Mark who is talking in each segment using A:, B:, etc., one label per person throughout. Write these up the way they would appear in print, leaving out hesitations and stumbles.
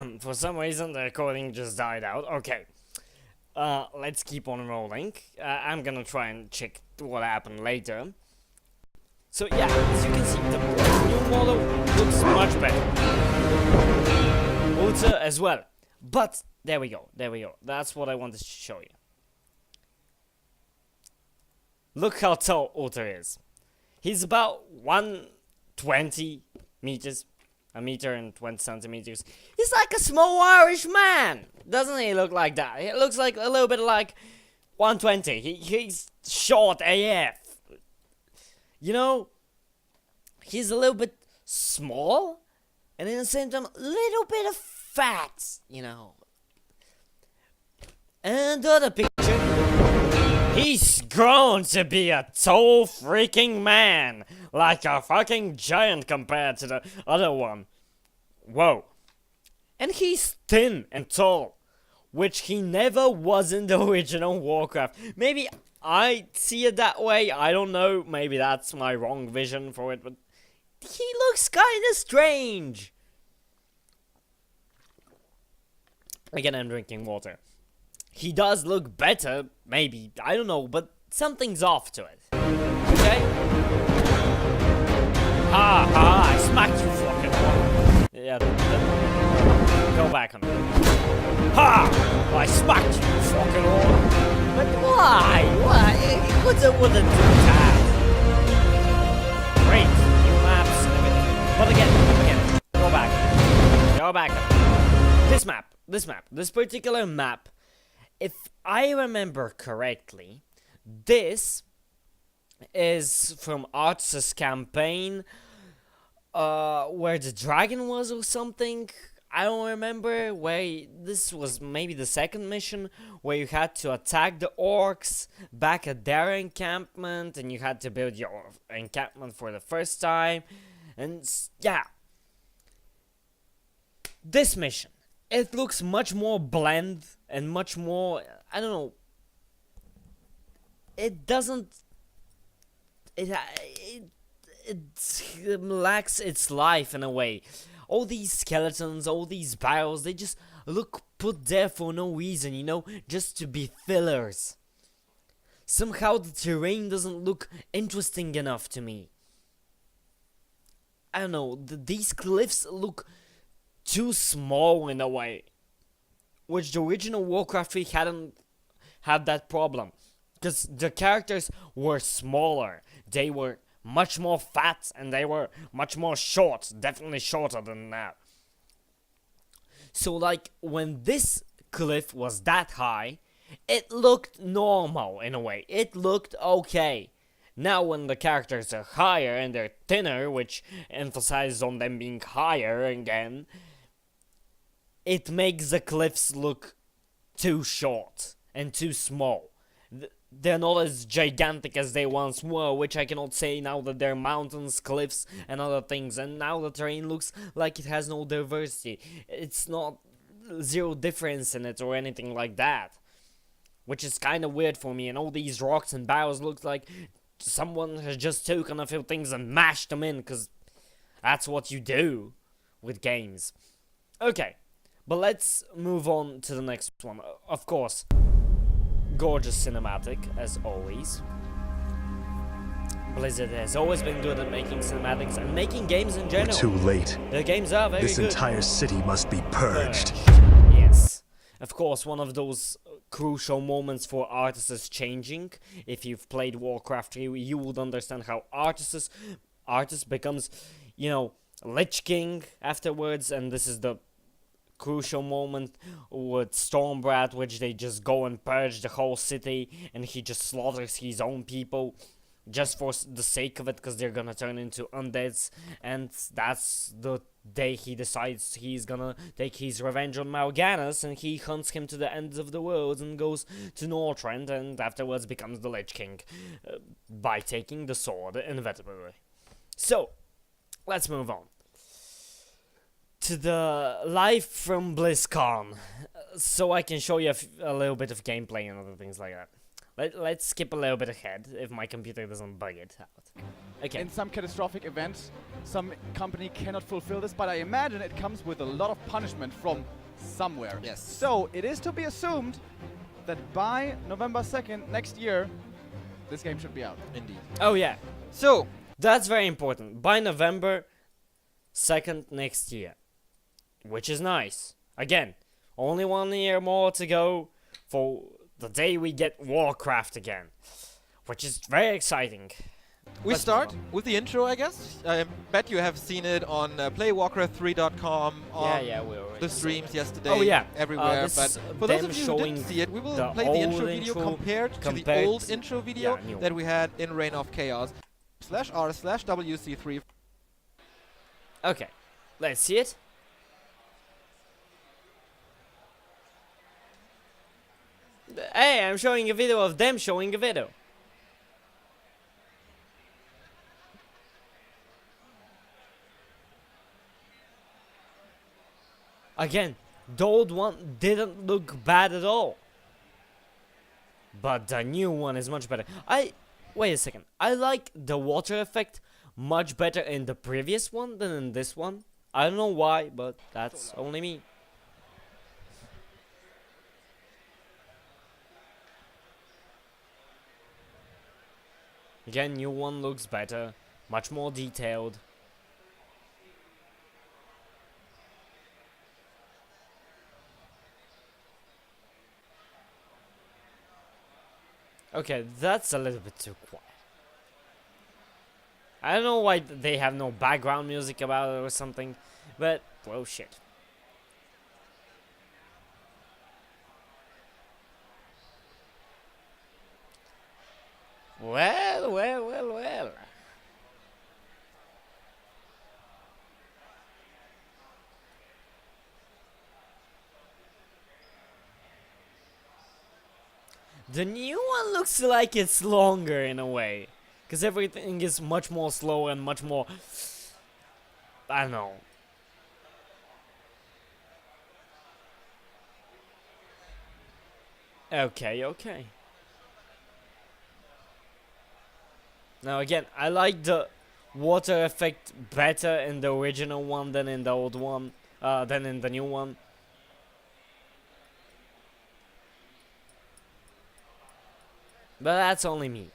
A: For some reason, the recording just died out. Okay. Let's keep on rolling. I'm gonna try and check what happened later. So yeah, as you can see, the new model looks much better. Ultra as well. But, there we go. That's what I wanted to show you. Look how tall Ultra is. He's about 120 meters. A meter and 20 centimeters. He's like a small Irish man. Doesn't he look like that? He looks like a little bit like 120. He's short AF. You know, he's a little bit small, and in the same time, a little bit of fat, you know. And the other picture, he's grown to be a tall freaking man, like a fucking giant compared to the other one. Whoa. And he's thin and tall, which he never was in the original Warcraft. Maybe I see it that way, I don't know, maybe that's my wrong vision for it, but he looks kinda strange. Again, I'm drinking water. He does look better, maybe, I don't know, but something's off to it. Okay? Ha ha, I smacked you fucking one. Yeah, go back on it. Ha! I smacked you fucking one. But why? Why? What's up with the tag? Great, new maps and everything. But again, go back. Go back. This particular map, if I remember correctly, this is from Arts' campaign, where the dragon was or something. I don't remember where. This was maybe the second mission where you had to attack the orcs back at their encampment, and you had to build your encampment for the first time. And yeah, this mission, it looks much more bland and much more, I don't know, it doesn't, it lacks its life in a way. All these skeletons, all these barrels, they just look put there for no reason, you know, just to be fillers. Somehow the terrain doesn't look interesting enough to me. I don't know, these cliffs look too small in a way, which the original Warcraft 3 hadn't had that problem, because the characters were smaller, they were much more fat, and they were much more short, definitely shorter than that. So like, when this cliff was that high, it looked normal in a way, it looked okay. Now when the characters are higher and they're thinner, which emphasizes on them being higher again, it makes the cliffs look too short and too small. They're not as gigantic as they once were, which I cannot say now that they're mountains, cliffs, and other things. And now the terrain looks like it has no diversity. It's not zero difference in it or anything like that, which is kind of weird for me. And all these rocks and barrels look like someone has just taken a few things and mashed them in, because that's what you do with games. Okay. But let's move on to the next one. Of course, gorgeous cinematic, as always. Blizzard has always been good at making cinematics and making games in general.
B: We're too late.
A: The games are very good.
B: This entire city must be purged.
A: Yes. Of course, one of those crucial moments for Arthas changing. If you've played Warcraft 3, you would understand how Arthas becomes, you know, Lich King afterwards, and this is the crucial moment with Stormbrat, which they just go and purge the whole city, and he just slaughters his own people just for the sake of it, because they're gonna turn into undeads. And that's the day he decides he's gonna take his revenge on Mal'Ganis, and he hunts him to the ends of the world and goes to Northrend, and afterwards becomes the Lich King by taking the sword inevitably. So let's move on to the live from Blizzcon, so I can show you a little bit of gameplay and other things like that. Let's skip a little bit ahead, if my computer doesn't bug it out. Okay.
C: in some catastrophic event, some company cannot fulfill this, but I imagine it comes with a lot of punishment from somewhere.
D: Yes.
C: So it is to be assumed that by November 2nd next year, this game should be out.
D: Indeed.
A: Oh yeah,
D: So,
A: that's very important. By November 2nd next year, which is nice. Again, only 1 year more to go for the day we get Warcraft again, which is very exciting.
D: we
A: Let's
D: start
A: move on.
D: with the intro, I guess. I bet you have seen it on playwarcraft3.com, on
A: Yeah, we already
D: the
A: saw
D: streams
A: it.
D: yesterday,
A: Oh, yeah.
D: everywhere.
A: This
D: But
A: is
D: for those
A: them
D: of you who
A: showing
D: didn't see it, we will
A: the
D: play the intro
A: old
D: video
A: intro
D: compared to the
A: compared
D: old
A: to-
D: intro video
A: yeah, new
D: that we had in Reign of Chaos. /r/WC3.
A: Okay, let's see it. Hey, I'm showing a video of them showing a video. Again, the old one didn't look bad at all. But the new one is much better. Wait a second. I like the water effect much better in the previous one than in this one. I don't know why, but that's only me. Again, new one looks better, much more detailed. Okay, that's a little bit too quiet. I don't know why they have no background music about it or something, but well, shit. Well. The new one looks like it's longer in a way. Because everything is much more slow and much more... I don't know. Okay. Now again, I like the water effect better in the original one than in the old one, than in the new one. But that's only me.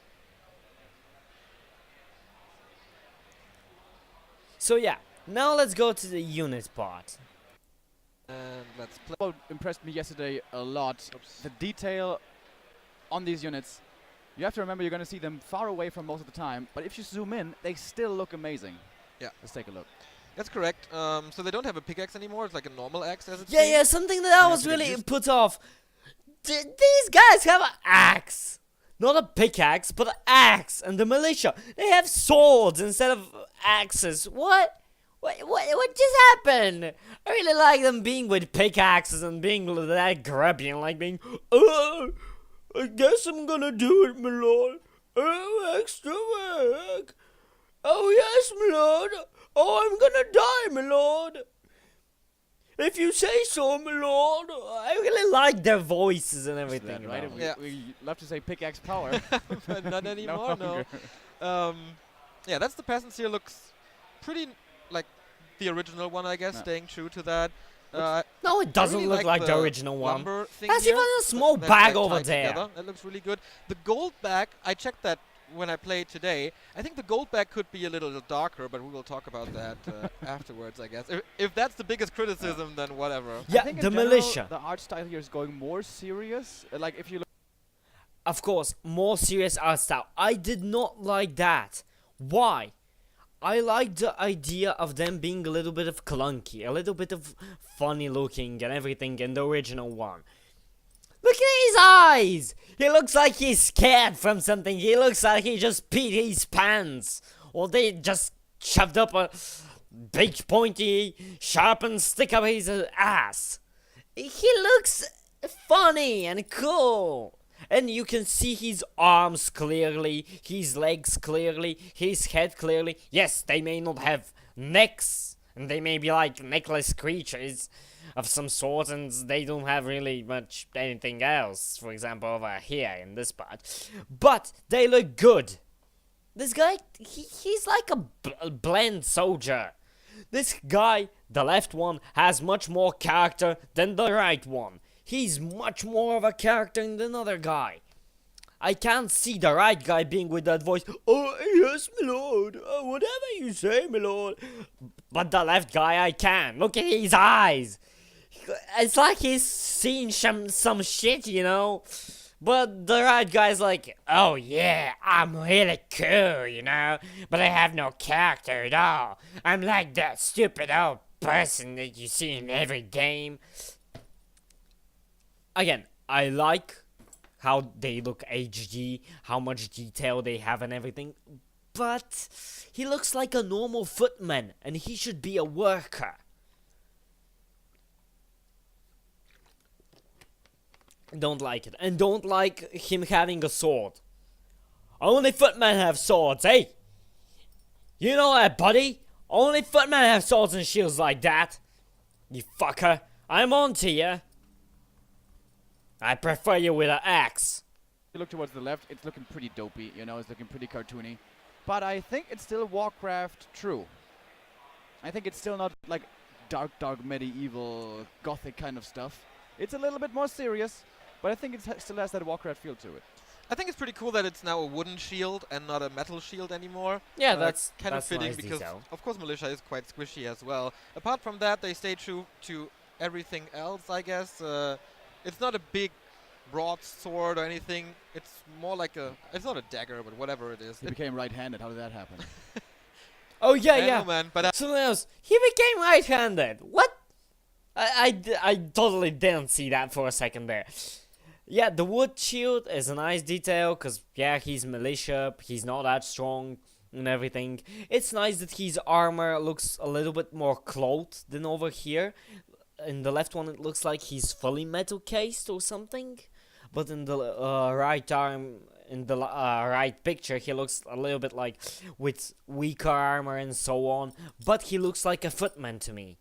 A: So yeah, now let's go to the unit part.
D: And let's play.
C: What impressed me yesterday a lot, the detail on these units. You have to remember you're going to see them far away from most of the time, but if you zoom in, they still look amazing.
D: Yeah.
C: Let's take a look.
D: That's correct. So they don't have a pickaxe anymore. It's like a normal axe, as it
A: Yeah,
D: seems.
A: something that I
D: You
A: was
D: have to get
A: really
D: used-
A: put off. These guys have an axe. Not a pickaxe, but an axe. And the militia, they have swords instead of axes. What just happened? I really like them being with pickaxes and being that grubby and like being, I guess I'm gonna do it, my lord. Oh, extra work. Oh, yes, my lord. Oh, I'm gonna die, my lord. If you say so, my lord. I really like their voices and everything.
C: That, right?
A: now.
D: Yeah.
C: We love to say pickaxe power.
D: But not anymore, no. Yeah, that's the peasants here. Looks pretty like the original one, I guess,
C: Yeah.
D: staying true to that.
A: No, it doesn't
D: really
A: look like the original one.
D: lumber thing
A: Has
D: here
A: even a small
D: that's,
A: bag
D: like,
A: over
D: tied
A: there.
D: together. That looks really good. The gold bag, I checked that when I played today. I think the gold bag could be a little darker, but we will talk about that afterwards, I guess. If that's the biggest criticism, then whatever.
A: Yeah,
C: I think in
A: the
C: general,
A: militia.
C: The art style here is going more serious. Like if you look
A: Of course, more serious art style. I did not like that. Why? I like the idea of them being a little bit of clunky, a little bit of funny looking and everything in the original one. Look at his eyes! He looks like he's scared from something. He looks like he just peed his pants. Or they just shoved up a big pointy sharpened stick up his ass. He looks funny and cool. And you can see his arms clearly, his legs clearly, his head clearly. Yes, they may not have necks, and they may be like neckless creatures of some sort, and they don't have really much anything else, for example, over here in this part. But they look good. This guy, he's like a blend soldier. This guy, the left one, has much more character than the right one. He's much more of a character than the other guy. I can't see the right guy being with that voice, "Oh, yes, my lord, whatever you say, my lord." But the left guy, I can. Look at his eyes. It's like he's seen some shit, you know? But the right guy's like, "Oh yeah, I'm really cool, you know? But I have no character at all. I'm like that stupid old person that you see in every game." Again, I like how they look HD, how much detail they have and everything, but he looks like a normal footman, and he should be a worker. Don't like it, and don't like him having a sword. Only footmen have swords, eh? You know that, buddy? Only footmen have swords and shields like that. You fucker, I'm on to you. I prefer you with an axe.
C: You look towards the left, it's looking pretty dopey, you know, it's looking pretty cartoony. But I think it's still Warcraft true. I think it's still not like dark medieval gothic kind of stuff. It's a little bit more serious, but I think it still has that Warcraft feel to it.
D: I think it's pretty cool that it's now a wooden shield and not a metal shield anymore.
A: Yeah, that's
D: kind of fitting
A: nice
D: because,
A: detail.
D: of course, militia is quite squishy as well. Apart from that, they stay true to everything else, I guess. It's not a big broadsword or anything. It's more like a... It's not a dagger, but whatever it is.
C: He became right-handed. How did that happen?
A: Oh yeah,
D: I
A: yeah.
D: know, man, but
A: Something else. He became right-handed. What? I totally didn't see that for a second there. Yeah, the wood shield is a nice detail, because, yeah, he's militia, he's not that strong and everything. It's nice that his armor looks a little bit more clothed than over here. In the left one, it looks like he's fully metal cased or something. But in the right arm, in the right picture, he looks a little bit like with weaker armor and so on. But he looks like a footman to me.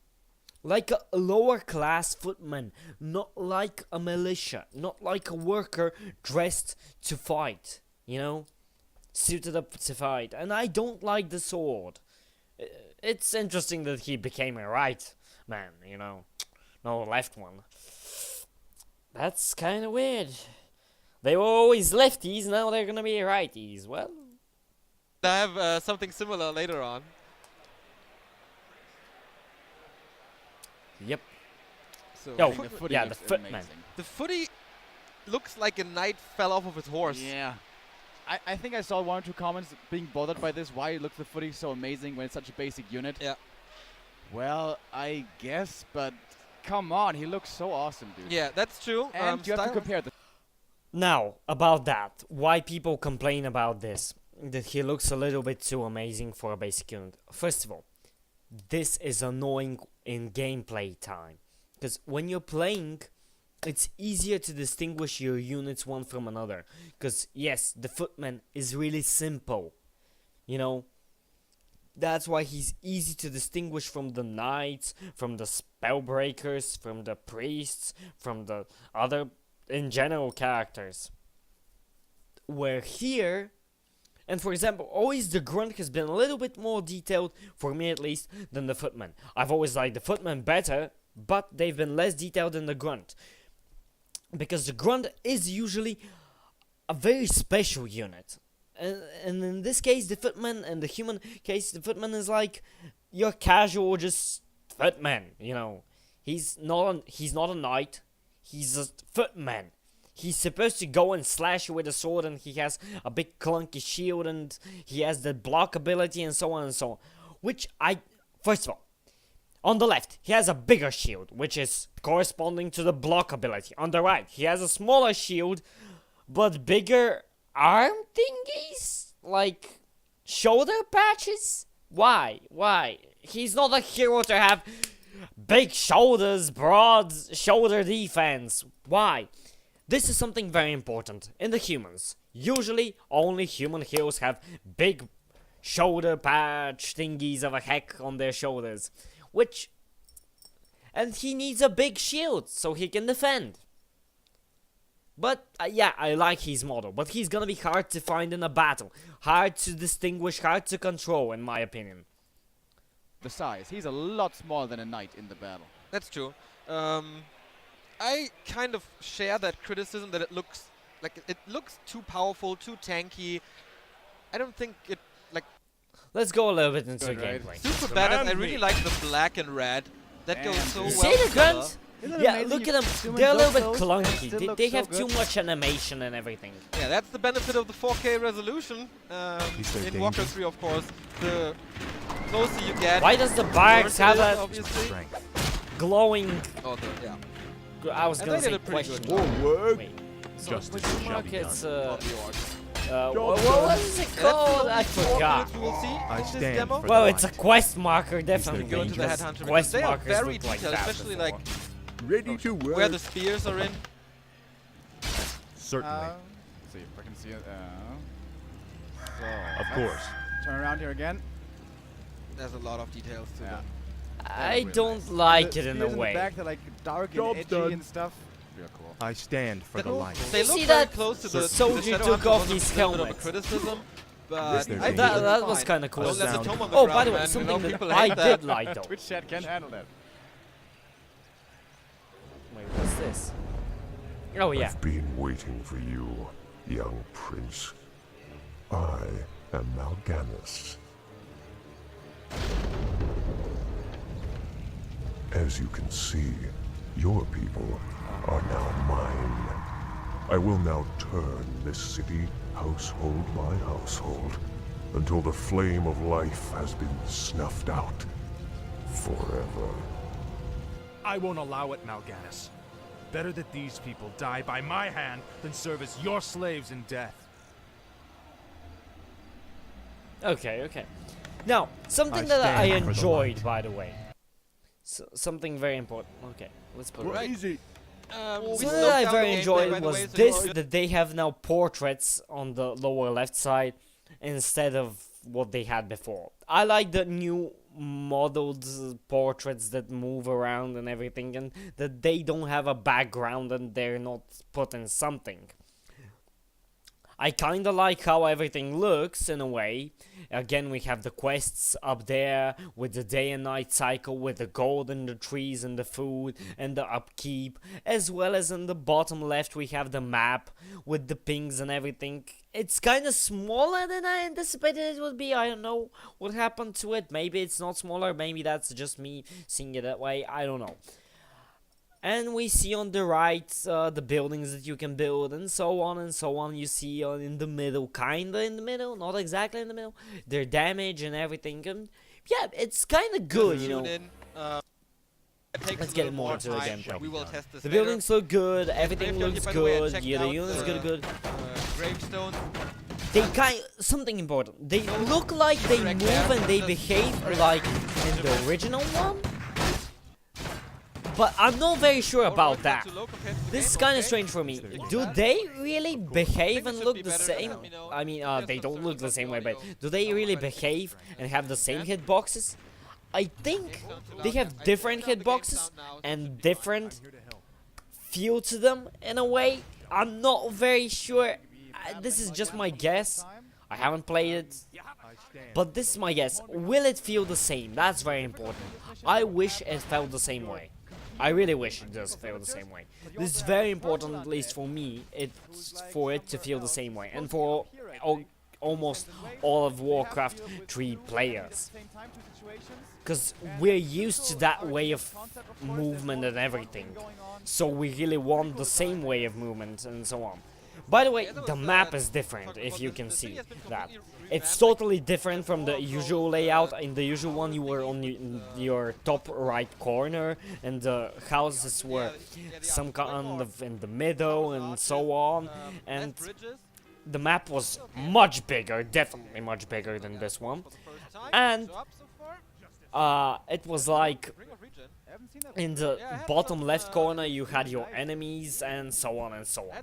A: Like a lower class footman, not like a militia, not like a worker dressed to fight, you know? Suited up to fight. And I don't like the sword. It's interesting that he became a right man, you know? No, left one. That's kind of weird. They were always lefties, now they're gonna be righties. Well,
D: I have something similar later on.
A: yep.
D: So
A: Yo,
C: I think the footy
A: yeah, the
C: looks
A: footman.
C: amazing.
D: the footy looks like a knight fell off of his horse.
C: Yeah. I think I saw one or two comments being bothered by this. Why looks the footy so amazing when it's such a basic unit?
D: Yeah.
C: Well, I guess, but come on, he looks so awesome, dude.
D: Yeah, that's true.
C: And you have to
D: style-
C: compare the...
A: Now, about that, why people complain about this, that he looks a little bit too amazing for a basic unit. First of all, this is annoying in gameplay time, because when you're playing, it's easier to distinguish your units one from another, because yes, the footman is really simple, you know, that's why he's easy to distinguish from the knights, from the spellbreakers, from the priests, from the other in general characters. Where here, and for example, always the grunt has been a little bit more detailed, for me at least, than the footman. I've always liked the footman better, but they've been less detailed than the grunt. Because the grunt is usually a very special unit. And in this case, the footman, and the human case, the footman is like your casual just footman, you know. He's not a knight, he's a footman. He's supposed to go and slash you with a sword, and he has a big clunky shield, and he has the block ability, and so on and so on. Which first of all, on the left, he has a bigger shield, which is corresponding to the block ability. On the right, he has a smaller shield, but bigger arm thingies? Like shoulder patches? Why? He's not a hero to have big shoulders, broad shoulder defense. Why? This is something very important in the humans. Usually, only human heroes have big shoulder patch thingies of a heck on their shoulders. And he needs a big shield so he can defend. But yeah, I like his model, but he's gonna be hard to find in a battle, hard to distinguish, hard to control, in my opinion.
C: The size. He's a lot smaller than a knight in the battle.
D: That's true. I kind of share that criticism that it looks too powerful, too tanky. I don't think it
A: Let's go a little bit into
C: Good,
A: the
C: right?
A: gameplay.
D: super badass. I really like the black and red. That goes
C: Damn,
D: so
C: dude.
D: well
A: See the
D: together.
A: guns?
C: Isn't it
A: Yeah,
C: amazing
A: look
C: you
A: at
C: zoom
A: them.
C: in
A: They're a little bit
C: those and
A: clunky.
C: still
A: They,
C: look
A: they
C: so
A: have too
C: good.
A: much animation and everything.
D: Yeah, that's the benefit of the 4K resolution.
B: Is there
D: In
B: danger?
D: Warcraft 3, of course, the closer you get.
A: Why does the
D: the
A: barracks
D: worse it
A: have
D: is,
A: that
D: obviously.
B: Strength.
A: glowing?
D: Oh, yeah.
A: I was
D: And
A: gonna
D: they did
A: say
D: a pretty good
A: question.
D: job.
A: Wait.
B: Justice
A: Which
B: shall
A: mark
B: be
A: it's
B: done.
D: Not the orcs.
A: what is it called? I forgot.
D: We'll see
B: I
D: in this
B: stand
D: demo.
B: for
A: Well,
B: the
A: it's a
B: light.
A: quest marker, definitely.
D: Go into the
A: because
D: headhunter because
A: quest
D: they are
A: markers
D: very
A: look like
D: detailed,
A: that
D: especially
A: before.
D: like
B: Ready to work.
D: where the spears are in.
B: Certainly.
C: See if I can see it. So
B: Of
C: let's
B: course.
C: Turn around here again.
D: There's a lot of details to
C: Yeah.
D: them.
A: I
C: really
A: don't
C: nice.
A: like
C: The
A: it in a
C: spears the
A: way.
C: back, they're like dark
B: Job's
C: and edgy
B: done.
C: and stuff. Real cool.
B: I stand for
D: That
B: the
D: will-
B: light.
D: They
A: You
D: look
A: see
D: very
A: that
D: close to
A: the
D: the
A: soldier
D: Shadowhunter
A: took off
D: was a
A: his
D: little bit of a
A: helmet.
D: criticism, but
B: Is there
D: I think
B: danger?
D: it
A: That was
D: fine.
A: kind of cool.
D: Don't let the
B: Sound.
D: tome on the
A: Oh,
D: ground,
A: by the way,
D: man. You know,
A: something that
D: people
A: I
D: hate
A: did
D: that.
A: like though.
C: Which chat can handle that?
A: Wait, what's this? Oh yeah.
E: I've been waiting for you, young prince. I am Mal'Ganis. As you can see, your people are now mine. I will now turn this city household by household until the flame of life has been snuffed out forever.
B: I won't allow it, Mal'Ganis. Better that these people die by my hand than serve as your slaves in death.
A: Okay, okay. Now, something
B: I
A: that I
B: stand for the
A: enjoyed,
B: light.
A: by the way. Something very important. Okay, let's put it right.
B: Easy.
A: Something that I very enjoyed was this, that they have now portraits on the lower left side instead of what they had before. I like the new modeled portraits that move around and everything, and that they don't have a background and they're not put in something. I kinda like how everything looks in a way. Again, we have the quests up there with the day and night cycle, with the gold and the trees and the food and the upkeep, as well as in the bottom left we have the map with the pings and everything. It's kinda smaller than I anticipated it would be. I don't know what happened to it. Maybe it's not smaller, maybe that's just me seeing it that way. I don't know. And we see on the right the buildings that you can build and so on and so on. You see in the middle, kinda in the middle, not exactly in the middle, their damage and everything. And yeah, it's kinda good, you know.
D: Tune in, it takes
A: Let's
D: a
A: get
D: little
A: more
D: more
A: into the
D: time.
A: gameplay.
D: We will test this
A: The
D: later.
A: buildings look good, everything
D: Graveyard,
A: looks
D: by the way, I
A: good,
D: checked
A: yeah, the
D: out
A: units look good.
D: Gravestone.
A: They something important. They look like they
D: Correct
A: move
D: there.
A: and they
D: Just
A: behave
D: correct.
A: like in the original one. But I'm not very sure about that. This is kind of strange for me. Do they really behave and look the same? I mean, they don't look the same way, but do they really behave and have the same hitboxes? I think they have different hitboxes and different feel to them in a way. I'm not very sure. This is just my guess. I haven't played it, but this is my guess. Will it feel the same? That's very important. I wish it felt the same way. I really wish it does feel the same way. This is very important, at least for me, for it to feel the same way, and for almost all of Warcraft 3 players. Because we're used to that way of movement and everything, so we really want the same way of movement and so on. By the way, the map is different, if you can see that. It's totally different from the usual layout. In the usual one, you were on your top right corner, and the houses were some kind of in the middle and so on. And the map was much bigger, definitely much bigger than this one. And it was like in the bottom left corner you had your enemies and so on and so on.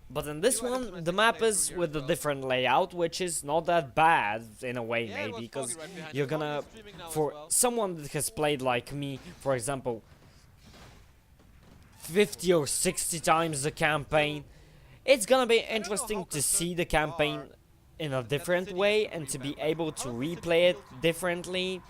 A: But in this one, the map is with a different layout, which is not that bad in a way, maybe, because you're gonna, for someone that has played like me, for example, 50 or 60 times the campaign, it's gonna be interesting to see the campaign in a different way and to be able to replay it differently,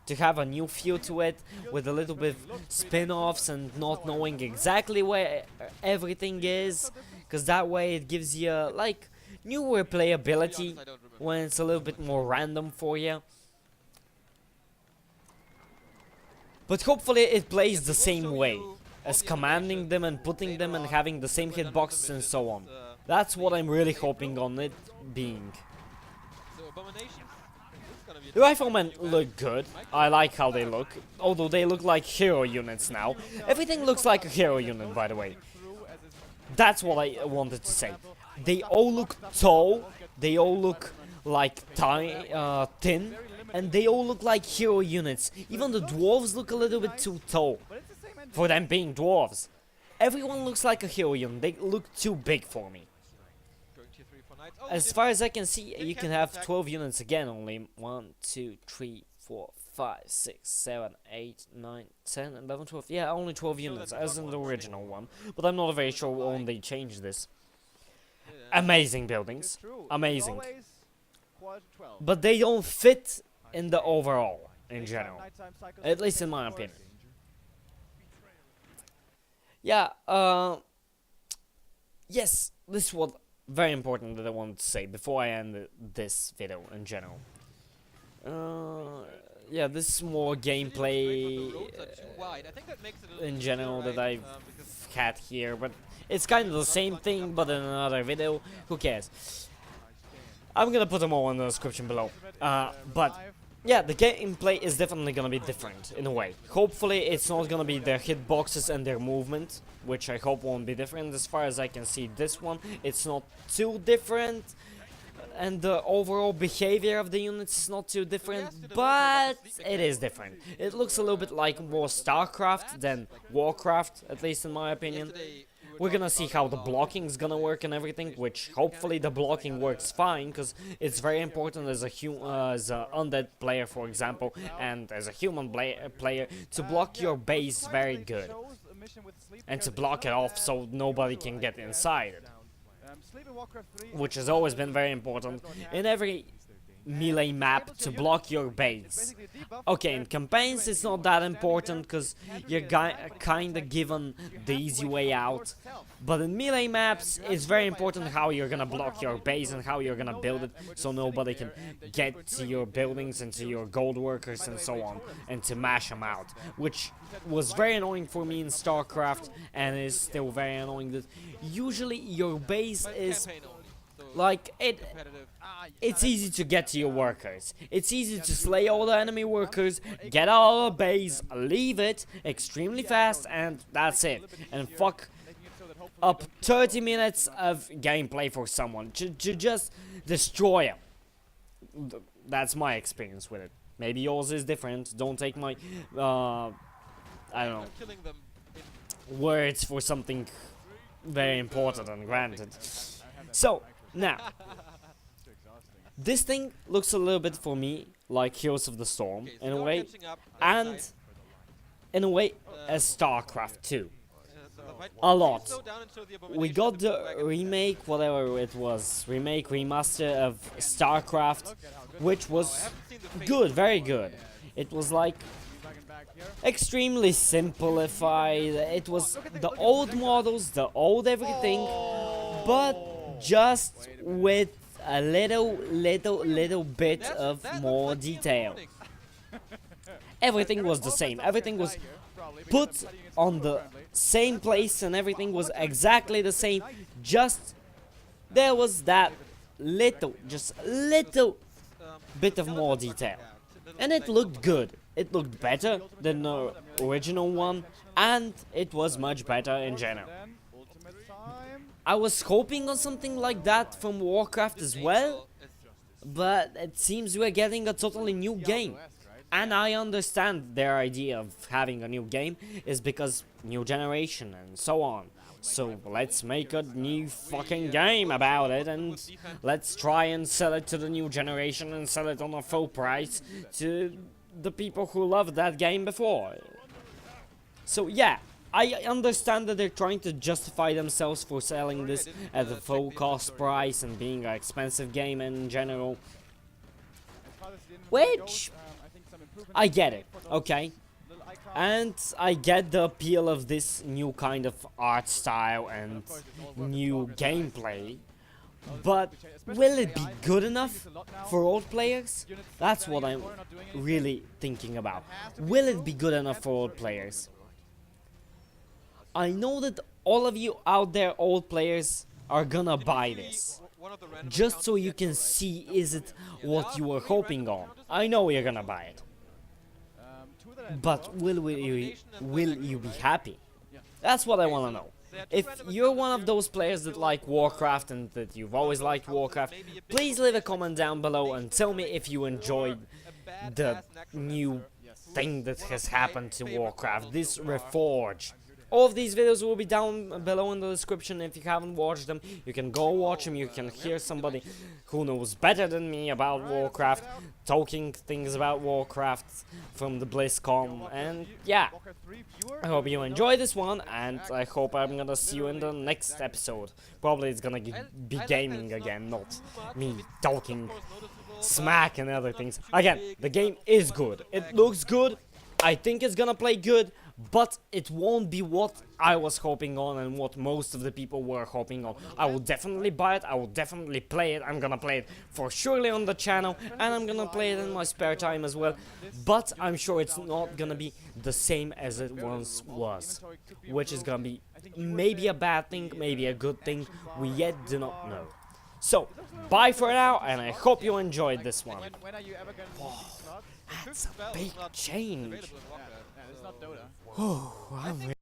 A: to have a new feel to it with a little bit spin-offs and not knowing exactly where everything is, because that way it gives you like new replayability when it's a little bit more random for you. But hopefully it plays the same way as commanding them and putting them and having the same hitboxes and so on. That's what I'm really hoping on it being. The riflemen look good. I like how they look, although they look like hero units now. Everything looks like a hero unit, by the way. That's what I wanted to say. They all look tall, they all look like thin, and they all look like hero units. Even the dwarves look a little bit too tall for them being dwarves. Everyone looks like a hero unit. They look too big for me. As far as I can see, you can have 12 units again only. 1, 2, 3, 4, 5, 6, 7, 8, 9, 10, 11, 12. Yeah, only 12 units as in the original one. But I'm not very sure when they changed this. Amazing buildings. Amazing. But they don't fit in the overall, in general. At least in my opinion. Yeah, yes, this is what very important that I wanted to say before I end this video in general. Yeah, this is more gameplay in general that I've had here, but it's kind of the same thing, but in another video. Who cares? I'm gonna put them all in the description below. But yeah, the gameplay is definitely gonna be different in a way. Hopefully it's not gonna be their hitboxes and their movement, which I hope won't be different. As far as I can see, this one, it's not too different, and the overall behavior of the units is not too different, but it is different. It looks a little bit like more StarCraft than Warcraft, at least in my opinion. We're gonna see how the blocking is gonna work and everything, which hopefully the blocking works fine, because it's very important as a undead player, for example, and as a human player to block your base very good, and to block it off so nobody can get inside it, which has always been very important in every melee map, to block your base. Okay, in campaigns it's not that important because you're kinda given the easy way out, but in melee maps it's very important how you're gonna block your base and how you're gonna build it so nobody can get to your buildings and to your gold workers and so on, and to mash them out, which was very annoying for me in StarCraft and is still very annoying. That usually your base is like it's easy to get to your workers. It's easy to slay all the enemy workers, get out of the base, leave it extremely fast, and that's it. And fuck up 30 minutes of gameplay for someone to just destroy them. That's my experience with it. Maybe yours is different. Don't take my I don't know, words for something very important and granted. So now, this thing looks a little bit for me like Heroes of the Storm in a way, and in a way as StarCraft 2. A lot. We got the remake, whatever it was, remake, remaster of StarCraft, which was good, very good. It was like extremely simplified. It was the old models, the old everything, but just with a little bit of more detail. Everything was the same. Everything was put on the same place and everything was exactly the same. Just there was that little bit of more detail. And it looked good. It looked better than the original one, and it was much better in general. I was hoping on something like that from Warcraft as well, but it seems we're getting a totally new game. And I understand their idea of having a new game is because new generation and so on. So let's make a new fucking game about it, and let's try and sell it to the new generation and sell it on a full price to the people who loved that game before. So yeah, I understand that they're trying to justify themselves for selling this at a full cost price and being an expensive game in general. Which, I get it, okay? And I get the appeal of this new kind of art style and new gameplay. But will it be good enough for old players? That's what I'm really thinking about. Will it be good enough for old players? I know that all of you out there, old players, are gonna buy this. Just so you can see, is it what you were hoping on? I know you're gonna buy it. But will you be happy? That's what I wanna know. If you're one of those players that like Warcraft and that you've always liked Warcraft, please leave a comment down below and tell me if you enjoyed the new thing that has happened to Warcraft, this Reforged. All of these videos will be down below in the description. If you haven't watched them, you can go watch them. You can hear somebody who knows better than me about Warcraft talking things about Warcraft from the Blizzcon. And yeah, I hope you enjoy this one, and I hope I'm gonna see you in the next episode. Probably it's gonna be gaming again, not me talking smack and other things. Again, the game is good. It looks good. I think it's gonna play good, but it won't be what I was hoping on and what most of the people were hoping on. I will definitely buy it, I will definitely play it, I'm gonna play it for surely on the channel, and I'm gonna play it in my spare time as well, but I'm sure it's not gonna be the same as it once was, which is gonna be maybe a bad thing, maybe a good thing, we yet do not know. So, bye for now, and I hope you enjoyed this one. That's a big change.
C: It's not Dota.
A: Oh, I'm